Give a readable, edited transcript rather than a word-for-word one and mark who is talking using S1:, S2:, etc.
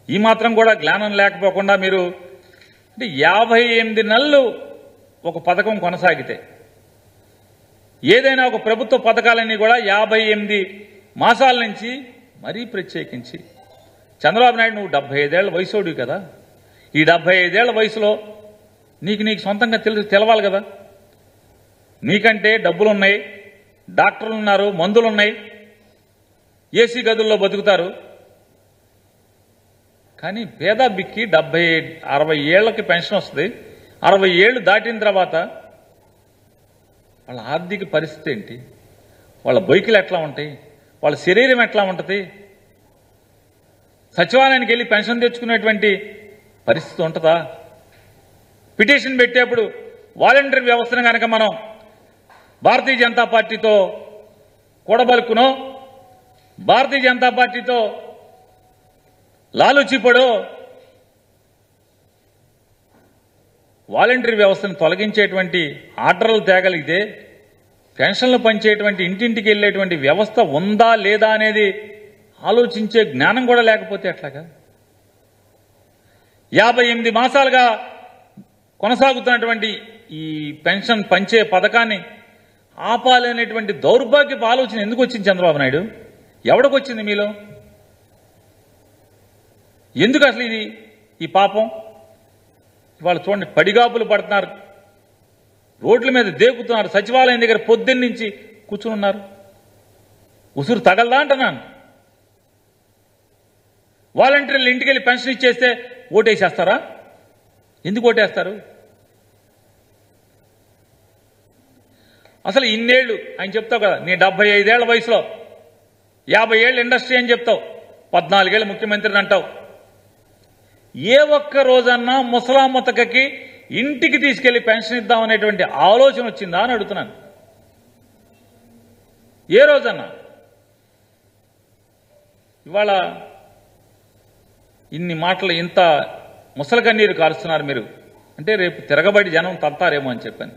S1: ఈ మాత్రం కూడా జ్ఞానం లేకపోకుండా మీరు అంటే 58 నెలలు ఒక పథకం కొనసాగితే ఏదైనా ఒక ప్రభుత్వ పథకాలన్నీ కూడా 58 మాసాల నుంచి మరీ ప్రత్యేకించి చంద్రబాబు నాయుడు నువ్వు 75 ఏళ్ల వయసోడివి కదా, ఈ 75 ఏళ్ల వయసులో నీకు సొంతంగా తెలవాలి కదా. నీకంటే డబ్బులున్నాయి, డాక్టర్లు ఉన్నారు, మందులున్నాయి, ఏసీ గదుల్లో బతుకుతారు. కానీ పేద బిక్కి 60 ఏళ్లకి పెన్షన్ వస్తుంది. 60 ఏళ్లు దాటిన తర్వాత వాళ్ళ ఆర్థిక పరిస్థితి ఏంటి, వాళ్ళ బైకులు ఎట్లా ఉంటాయి, వాళ్ళ శరీరం ఎట్లా ఉంటుంది, సచివాలయానికి వెళ్ళి పెన్షన్ తెచ్చుకునేటువంటి పరిస్థితి ఉంటుందా? పిటిషన్ పెట్టేప్పుడు వాలంటరీ వ్యవస్థను కనుక మనం భారతీయ జనతా పార్టీతో కూడబలుకునో, భారతీయ జనతా పార్టీతో లాలుచిపడో వాలంటరీ వ్యవస్థను తొలగించేటువంటి ఆర్డర్లు తేగలిగితే పెన్షన్లు పంచేటువంటి ఇంటింటికి వెళ్ళేటువంటి వ్యవస్థ ఉందా లేదా అనేది ఆలోచించే జ్ఞానం కూడా లేకపోతే ఎట్లాగా? 58 మాసాలుగా కొనసాగుతున్నటువంటి ఈ పెన్షన్ పంచే పథకాన్ని ఆపాలనేటువంటి దౌర్భాగ్యపు ఆలోచన ఎందుకు వచ్చింది చంద్రబాబు నాయుడు? ఎవడికొచ్చింది మీలో? ఎందుకు అసలు ఇది ఈ పాపం? ఇవాళ చూడండి, పడిగాపులు పడుతున్నారు, రోడ్ల మీద దేకుతున్నారు, సచివాలయం దగ్గర పొద్దున్న నుంచి కూర్చుని ఉన్నారు. ఉసురు తగలదా అంటున్నాను. వాలంటీర్లు ఇంటికి వెళ్ళి పెన్షన్ ఇచ్చేస్తే ఓటేసేస్తారా? ఎందుకు ఓటేస్తారు? అసలు ఇన్నేళ్లు ఆయన చెప్తావు కదా, నీ 75 ఏళ్ల వయసులో 50 ఏళ్ళ ఇండస్ట్రీ అని చెప్తావు, 14 ఏళ్ళ ముఖ్యమంత్రిని అంటావు. ఏ ఒక్క రోజన్నా ముసలామ్మతకి ఇంటికి తీసుకెళ్లి పెన్షన్ ఇద్దామనేటువంటి ఆలోచన వచ్చిందా అని అడుగుతున్నాను. ఏ రోజన్నా? ఇవాళ ఇన్ని మాటలు, ఇంత ముసలి కన్నీరు కారుస్తున్నారు మీరు అంటే రేపు తిరగబడి జనం తత్తారేమో అని చెప్పాను.